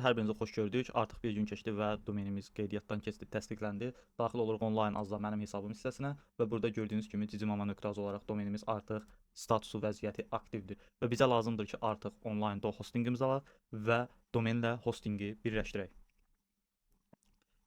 Dostlar, hər birinizə xoş gördük. Artıq bir gün keçdi və domenimiz qeydiyyatdan keçdi, təsdiqləndi. Daxil oluruq onlayn azla mənim hesabım hissəsinə və burada gördüyünüz kimi cicimama.az olaraq domenimiz artıq statusu, vəziyyəti aktivdir və bizə lazımdır ki, artıq onlayn hostinqimizi alaq və domenlə hostinqi birləşdirək.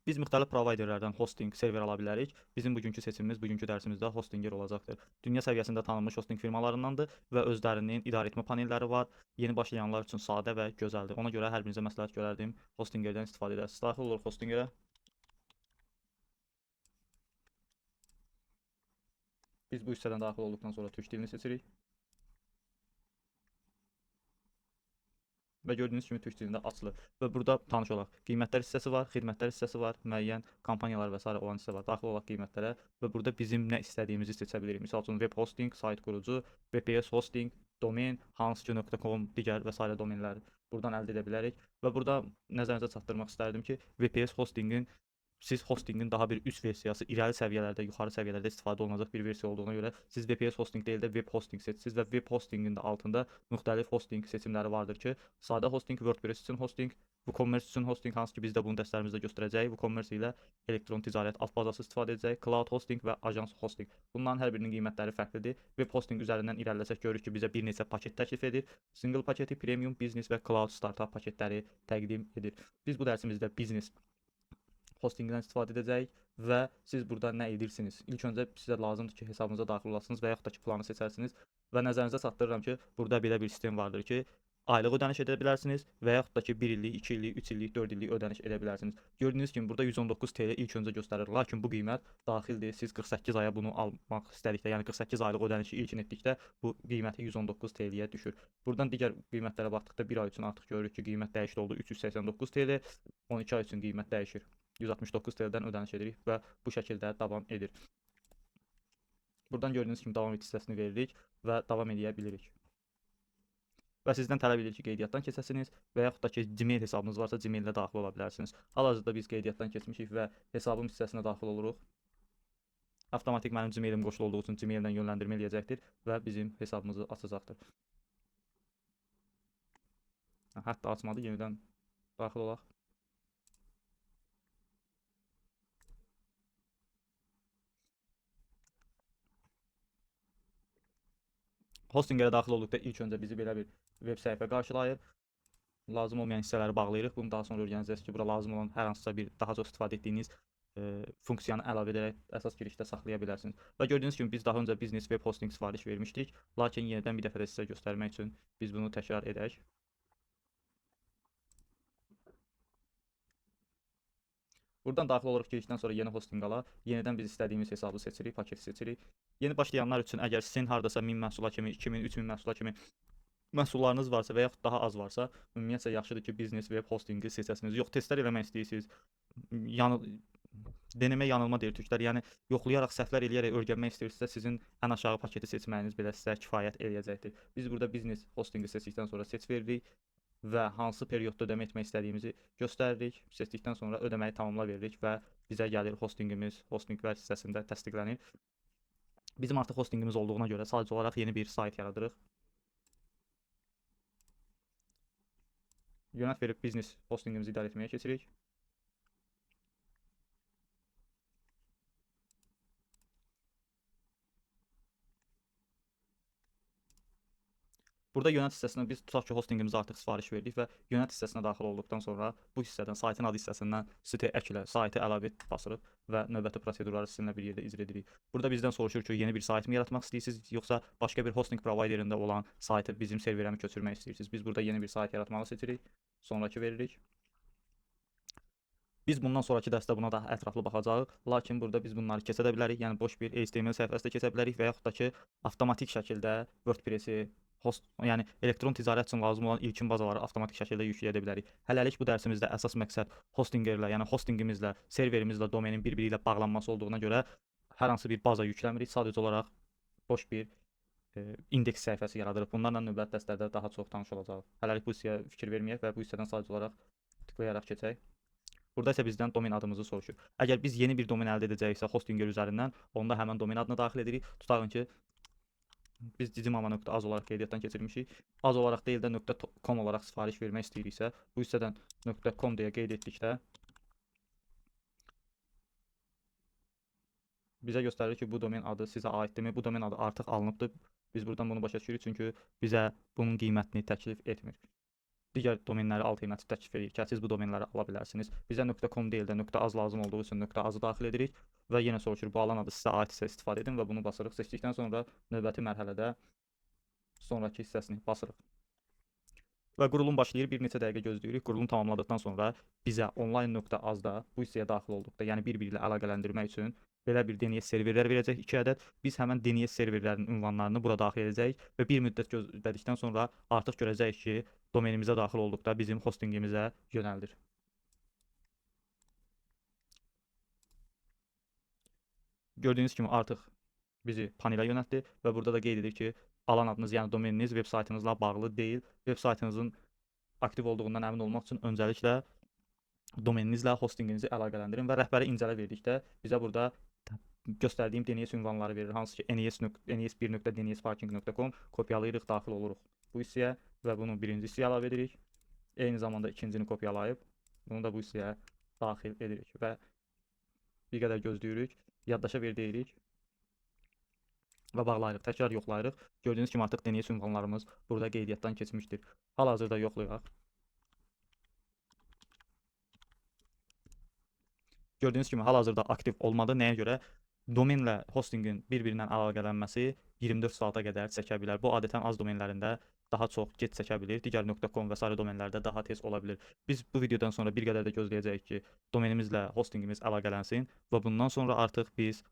Biz müxtəlif provayderlərdən hosting, server ala bilərik. Bizim bugünkü seçimimiz, bugünkü dərsimizdə Hostinger olacaqdır. Dünya səviyyəsində tanınmış hosting firmalarındandır və özlərinin idarəetmə panelləri var. Yeni başlayanlar üçün sadə və gözəldir. Ona görə hər birinizə məsləhət görərdim Hostingerdən istifadə edəsiniz. Daxil oluruq Hostingerə. Biz bu hissədən daxil olduqdan sonra türk dilini seçirik. Və gördüyünüz kimi türk dilində açılır. Və burada tanış olaq. Qiymətlər hissəsi var, xidmətlər hissəsi var, müəyyən kampaniyalar və s. olan hissə var. Daxil olaq qiymətlərə və burada bizim nə istədiyimizi seçə bilirik. Məsəl üçün web hosting, sayt qurucu, VPS hosting, domen, hansı.com, digər və s. domenləri buradan əldə edə bilərik. Və burada nəzərinizə çatdırmaq istərdim ki, VPS hostingin siz hostingin daha bir üst versiyası, irəli səviyyələrdə, yuxarı səviyyələrdə istifadə olunacaq bir versiya olduğuna görə siz VPS hosting deyil də web hosting seçsiniz və web hostingin də altında müxtəlif hosting seçimləri vardır ki, sadə hosting, WordPress üçün hosting, WooCommerce üçün hosting, hansı ki biz də bunu dərslərimizdə göstərəcəyik. WooCommerce ilə elektron ticarət alt bazası istifadə edəcəyik, cloud hosting və ajans hosting. Bunların hər birinin qiymətləri fərqlidir. Web hosting üzərindən irəliləsək görürük ki, bizə bir neçə paket təklif edir. Single paketi, premium, business və cloud startup paketləri təqdim edir. Biz bu dərsimizdə business hostingdən istifadə edəcəyik və siz burada nə edirsiniz? İlk öncə sizə lazımdır ki, hesabınıza daxil olasınız və yaxud da ki, planı seçərsiniz və nəzərinizə çatdırıram ki, burada belə bir sistem vardır ki, aylıq ödəniş edə bilərsiniz və yaxud da ki, 1 illik, 2 illik, 3 illik, 4 illik ödəniş edə bilərsiniz. Gördüyünüz kimi burada 119 TL ilk öncə göstərir, lakin bu qiymət daxildir. Siz 48 aya bunu almaq istədikdə, yəni 48 aylıq ödənişi ilkin etdikdə bu qiyməti 119 TL-yə düşür. Buradan digər qiymətlərə baxdıqda 1 ay üçün artıq görürük ki, qiymət dəyişikli oldu 389 TL, 12 ay üçün qiymət dəyişir. 169 TL-dən ödəniş edirik və bu şəkildə davam edir. Buradan gördüyünüz kimi davam et hissəsini veririk və davam edə bilirik. Və sizdən tələb edir ki, qeydiyyatdan keçəsiniz və yaxud da ki, Gmail hesabınız varsa Gmail ilə daxil ola bilərsiniz. Hal-hazırda biz qeydiyyatdan keçmişik və hesabım hissəsinə daxil oluruq. Avtomatik mənim Gmailim qoşulu olduğu üçün Gmail ilə yönləndirmə eləyəcəkdir və bizim hesabımızı açacaqdır. Hətta açmadı, yenidən daxil olaq. Hostingerə daxil olduqda ilk öncə bizi belə bir web səhifə qarşılayır. Lazım olmayan hissələri bağlayırıq. Bunu daha sonra öyrənəcəksiniz ki, bura lazım olan hər hansısa bir daha çox istifadə etdiyiniz funksiyanı əlavə edərək əsas girişdə saxlaya bilərsiniz. Və gördüyünüz kimi biz daha öncə business web hosting sifariş vermişdik. Lakin yenidən bir dəfə də sizə göstərmək üçün biz bunu təkrar edək. Buradan daxil oluruq girdikdən sonra yeni hosting ala. Yenidən biz istədiyimiz hesabı seçirik, paketi seçirik. Yeni başlayanlar üçün əgər sizin hardasa 1000 məhsula kimi, 2000, 3000 məhsula kimi məhsullarınız varsa və yaxud daha az varsa, ümumiyyətlə yaxşıdır ki, business web hostingi seçəsiniz. Yox, testlər eləmək istəyirsiniz. Denəmə yanılma deyir türklər. Yəni yoxlayaraq, səhvlər eləyərək öyrənmək istəyirsinizsə, sizin ən aşağı paketi seçməyiniz belə sizə kifayət eləyəcəkdir. Biz burada business hostingi seçdikdən sonra seç veririk və hansı periodda ödəmə etmək istədiyimizi göstəririk. Seçdikdən sonra ödəməyi tamamla veririk və bizə gəlir hostingimiz, hostinglər hissəsində təsdiqlənir. Bizim artıq hostingimiz olduğuna görə sadəcə olaraq yeni bir sayt yaradırıq. Yönət verib business hostingimizi idarə etməyə keçirik. Burada yönət hissəsindən biz tutaq ki, hostingimizi artıq sifariş verdik və yönət hissəsinə daxil olduqdan sonra bu hissədən, saytın adı hissəsindən site əklə, saytı əlavə et basırıq və növbəti prosedurları sizinlə bir yerdə icra edirik. Burada bizdən soruşur ki, yeni bir saytımı yaratmaq istəyirsiniz, yoxsa başqa bir hosting providerində olan saytı bizim serverəmə köçürmək istəyirsiniz. Biz burada yeni bir sayt yaratmağı seçirik, sonrakı veririk. Biz bundan sonraki dərsdə buna daha ətraflı baxacağıq, lakin burada biz bunları keçə də bilərik, yəni boş bir HTML səhifəsi də keçə bilərik və yaxud da ki, avtomatik şəkildə WordPress-i, yəni elektron ticarət üçün lazım olan ilkin bazaları avtomatik şəkildə yükləyə bilərik. Hələlik bu dərsimizdə əsas məqsəd hostingerlə, yəni hostingimizlə, serverimizlə, domenin bir-biri ilə bağlanması olduğuna görə hər hansı bir baza yükləmirik, sadəcə olaraq boş bir indeks səhifəsi yaradırıq. Bunlarla növbəti dərslərdə daha çox tanış olacağıq. Hələlik bu hissəyə fikir verməyək və bu hissədən sadəcə olaraq tıklayaraq keçək. Burada isə bizdən domen adımızı soruşur. Əgər biz yeni bir domen əldə edəcəksə hostinger üzərindən, onda həmən domen adını daxil edirik. Tutaq ki, Biz cicimama.az olaraq qeydiyyatdan keçirmişik. Az olaraq deyil də .com olaraq sifariş vermək istəyiriksə, bu hissədən .com deyə qeyd etdikdə bizə göstərir ki, bu domen adı sizə aiddirmi? Bu domen adı artıq alınıbdır. Biz buradan bunu başa düşürük, çünki bizə bunun qiymətini təklif etmir. Digər domenləri alternativ təklif edir ki, siz bu domenləri ala bilərsiniz. Bizə .com deyil də .az lazım olduğu üçün .azı daxil edirik və yenə soruşur, bu alan adı sizə aidsə istifadə edin və bunu basırıq. Seçdikdən sonra növbəti mərhələdə sonrakı hissəsini basırıq. Və qurulum başlayır. Bir neçə dəqiqə gözləyirik. Qurulum tamamladıqdan sonra bizə online.az-da bu hissəyə daxil olduqda, yəni bir-biri ilə əlaqələndirmək üçün belə bir DNS serverlər verəcək 2 ədəd. Biz həmin DNS serverlərin ünvanlarını bura daxil edəcəyik və bir müddət gözlədikdən sonra artıq görəcəyik ki, domenimizə daxil olduqda bizim hostingimizə yönəldir. Gördüyünüz kimi artıq bizi panelə yönəltdi və burada da qeyd edir ki, alan adınız, yəni domeniniz veb saytınızla bağlı deyil. Veb saytınızın aktiv olduğundan əmin olmaq üçün öncəliklə domeninizlə hostinginizi əlaqələndirin və rəhbəri incələ verdikdə bizə burada göstərdiyim DNS ünvanları verir, hansı ki nes1.dnsparking.com kopyalayırıq, daxil oluruq bu hissəyə və bunu birinci hissəyə əlavə edirik. Eyni zamanda ikincini kopyalayıb bunu da bu hissəyə daxil edirik və bir qədər gözləyirik, yaddaşa ver deyirik və bağlayırıq, təkrar yoxlayırıq. Gördüyünüz kimi artıq DNS ünvanlarımız burada qeydiyyatdan keçmişdir. Hal-hazırda yoxlayaq. Gördüyünüz kimi hal-hazırda aktiv olmadı. Nəyə görə? Domenlə hostingin bir-birindən əlaqələnməsi 24 saata qədər çəkə bilər. Bu adətən az domenlərində daha çox gec çəkə bilir. Digər .com və sair domenlərdə daha tez ola bilir. Biz bu videodan sonra bir qədər də gözləyəcəyik ki, domenimizlə hostingimiz əlaqələnsin və bundan sonra artıq biz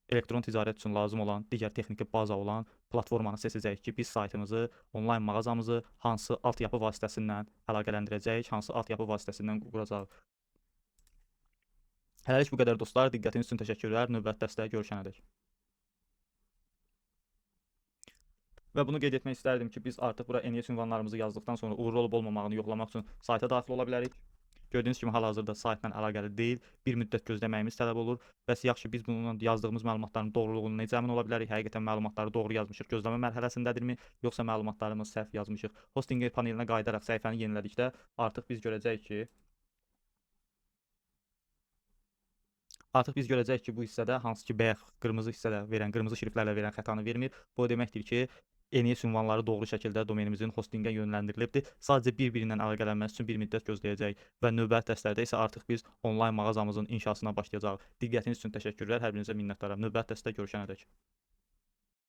elektron ticarət üçün lazım olan digər texniki baza olan platformanı seçəcəyik ki, biz saytımızı, onlayn mağazamızı hansı altyapı vasitəsindən əlaqələndirəcəyik, hansı altyapı vasitəsindən quracağıq. Hələlik bu qədər dostlar. Diqqətiniz üçün təşəkkürlər. Növbəti dərsdə görüşənədək. Və bunu qeyd etmək istərdim ki, biz artıq bura NS ünvanlarımızı yazdıqdan sonra uğurlu olub olmamağını yoxlamaq üçün sayta daxil ola bilərik. Gördüyünüz kimi hal-hazırda saytla əlaqəli deyil, bir müddət gözləməyimiz tələb olur. Bəs yaxşı, biz bununla yazdığımız məlumatların doğruluğunu necə əmin ola bilərik? Həqiqətən məlumatları doğru yazmışıq, gözləmə mərhələsindədirmi, yoxsa məlumatlarımız səhv yazmışıq? Hosting panelinə qayıdaraq səhifəni yenilədikdə artıq biz görəcəyik ki, bu hissədə hansı ki, bayaq qırmızı hissədə verən, qırmızı şriftlərlə verən xətanı vermir. Bu deməkdir ki, NS ünvanları doğru şəkildə domenimizin hostingə yönləndirilibdir. Sadəcə bir-birindən əlaqələnməsi üçün bir müddət gözləyəcəyik və növbəti dərslərdə isə artıq biz onlayn mağazamızın inşasına başlayacağıq. Diqqətiniz üçün təşəkkürlər. Hər birinizə minnətdaram. Növbəti dərsdə görüşənədək.